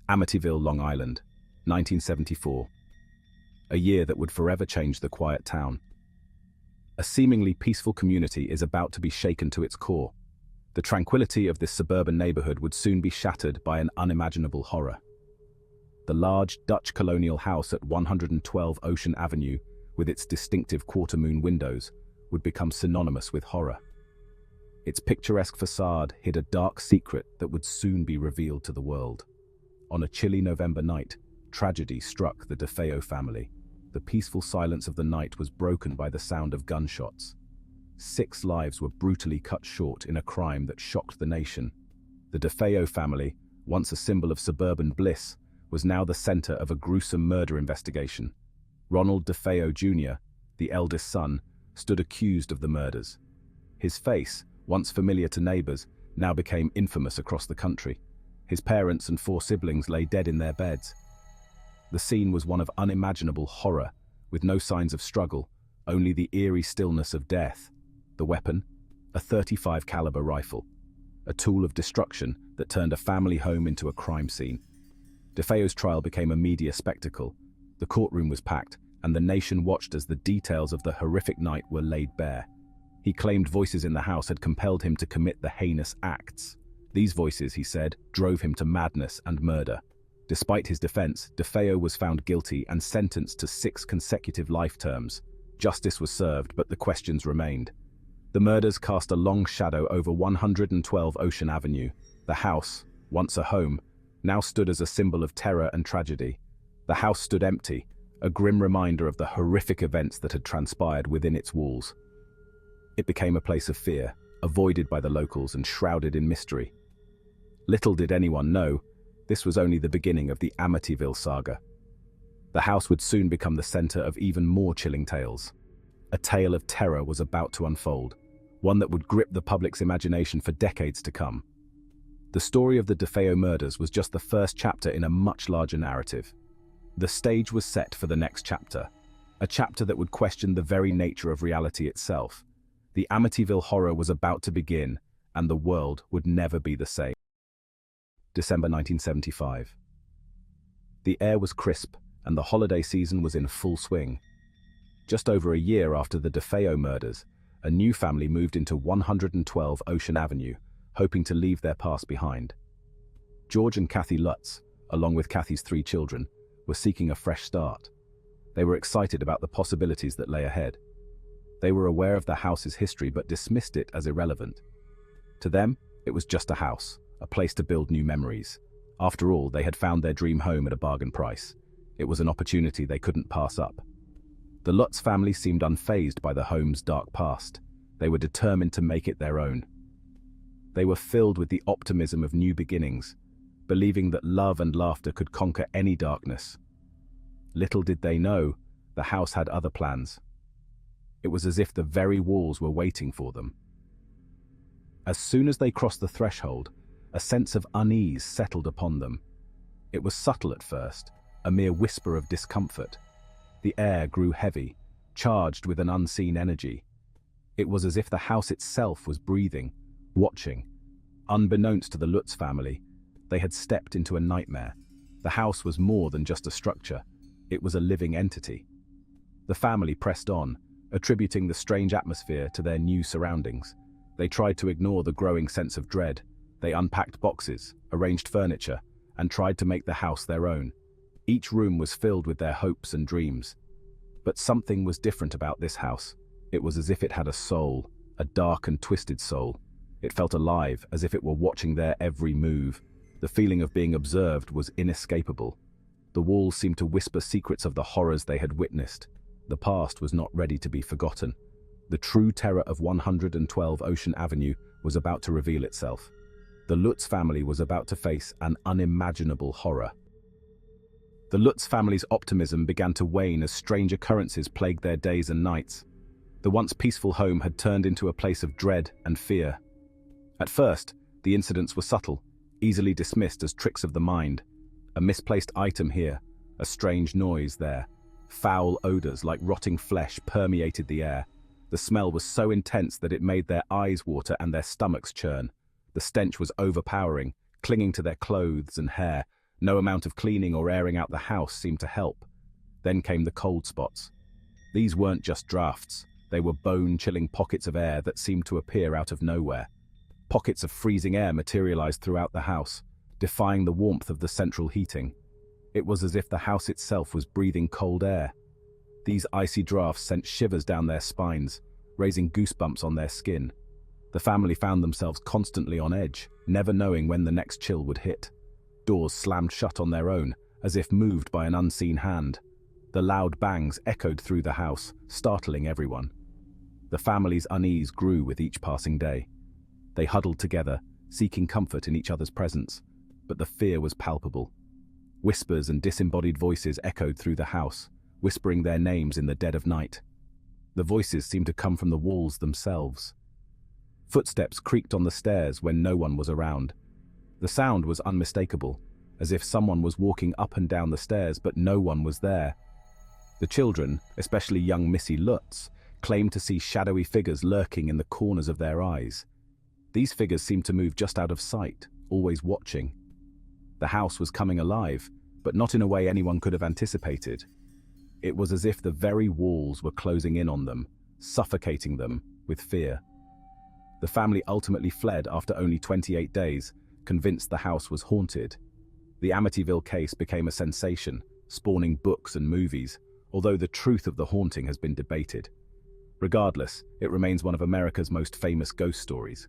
Amityville, Long Island, 1974. A year that would forever change the quiet town. A seemingly peaceful community is about to be shaken to its core. The tranquility of this suburban neighborhood would soon be shattered by an unimaginable horror. The large Dutch colonial house at 112 Ocean Avenue, with its distinctive quarter-moon windows, would become synonymous with horror. Its picturesque facade hid a dark secret that would soon be revealed to the world. On a chilly November night, tragedy struck the DeFeo family. The peaceful silence of the night was broken by the sound of gunshots. 6 lives were brutally cut short in a crime that shocked the nation. The DeFeo family, once a symbol of suburban bliss, was now the center of a gruesome murder investigation. Ronald DeFeo Jr, the eldest son, stood accused of the murders. His face, once familiar to neighbors, now became infamous across the country. His parents and 4 siblings lay dead in their beds. The scene was one of unimaginable horror, with no signs of struggle, only the eerie stillness of death. The weapon? A .35 caliber rifle, a tool of destruction that turned a family home into a crime scene. DeFeo's trial became a media spectacle. The courtroom was packed, and the nation watched as the details of the horrific night were laid bare. He claimed voices in the house had compelled him to commit the heinous acts. These voices, he said, drove him to madness and murder. Despite his defense, DeFeo was found guilty and sentenced to 6 consecutive life terms. Justice was served, but the questions remained. The murders cast a long shadow over 112 Ocean Avenue. The house, once a home, now stood as a symbol of terror and tragedy. The house stood empty, a grim reminder of the horrific events that had transpired within its walls. It became a place of fear, avoided by the locals and shrouded in mystery. Little did anyone know, this was only the beginning of the Amityville saga. The house would soon become the center of even more chilling tales. A tale of terror was about to unfold, one that would grip the public's imagination for decades to come. The story of the DeFeo murders was just the first chapter in a much larger narrative. The stage was set for the next chapter, a chapter that would question the very nature of reality itself. The Amityville horror was about to begin, and the world would never be the same. December 1975. The air was crisp, and the holiday season was in full swing. Just over a year after the DeFeo murders, a new family moved into 112 Ocean Avenue, hoping to leave their past behind. George and Kathy Lutz, along with Kathy's 3 children, were seeking a fresh start. They were excited about the possibilities that lay ahead. They were aware of the house's history but dismissed it as irrelevant. To them, it was just a house, a place to build new memories. After all, they had found their dream home at a bargain price. It was an opportunity they couldn't pass up. The Lutz family seemed unfazed by the home's dark past. They were determined to make it their own. They were filled with the optimism of new beginnings, believing that love and laughter could conquer any darkness. Little did they know, the house had other plans. It was as if the very walls were waiting for them. As soon as they crossed the threshold, a sense of unease settled upon them. It was subtle at first, a mere whisper of discomfort. The air grew heavy, charged with an unseen energy. It was as if the house itself was breathing, watching. Unbeknownst to the Lutz family, they had stepped into a nightmare. The house was more than just a structure. It was a living entity. The family pressed on, attributing the strange atmosphere to their new surroundings. They tried to ignore the growing sense of dread. They unpacked boxes, arranged furniture, and tried to make the house their own. Each room was filled with their hopes and dreams. But something was different about this house. It was as if it had a soul, a dark and twisted soul. It felt alive, as if it were watching their every move. The feeling of being observed was inescapable. The walls seemed to whisper secrets of the horrors they had witnessed. The past was not ready to be forgotten. The true terror of 112 Ocean Avenue was about to reveal itself. The Lutz family was about to face an unimaginable horror. The Lutz family's optimism began to wane as strange occurrences plagued their days and nights. The once peaceful home had turned into a place of dread and fear. At first, the incidents were subtle, easily dismissed as tricks of the mind. A misplaced item here, a strange noise there. Foul odors like rotting flesh permeated the air. The smell was so intense that it made their eyes water and their stomachs churn. The stench was overpowering, clinging to their clothes and hair. No amount of cleaning or airing out the house seemed to help. Then came the cold spots. These weren't just drafts, they were bone-chilling pockets of air that seemed to appear out of nowhere. Pockets of freezing air materialized throughout the house, defying the warmth of the central heating. It was as if the house itself was breathing cold air. These icy drafts sent shivers down their spines, raising goosebumps on their skin. The family found themselves constantly on edge, never knowing when the next chill would hit. Doors slammed shut on their own, as if moved by an unseen hand. The loud bangs echoed through the house, startling everyone. The family's unease grew with each passing day. They huddled together, seeking comfort in each other's presence, but the fear was palpable. Whispers and disembodied voices echoed through the house, whispering their names in the dead of night. The voices seemed to come from the walls themselves. Footsteps creaked on the stairs when no one was around. The sound was unmistakable, as if someone was walking up and down the stairs, but no one was there. The children, especially young Missy Lutz, claimed to see shadowy figures lurking in the corners of their eyes. These figures seemed to move just out of sight, always watching. The house was coming alive, but not in a way anyone could have anticipated. It was as if the very walls were closing in on them, suffocating them with fear. The family ultimately fled after only 28 days, convinced the house was haunted. The Amityville case became a sensation, spawning books and movies, although the truth of the haunting has been debated. Regardless, it remains one of America's most famous ghost stories.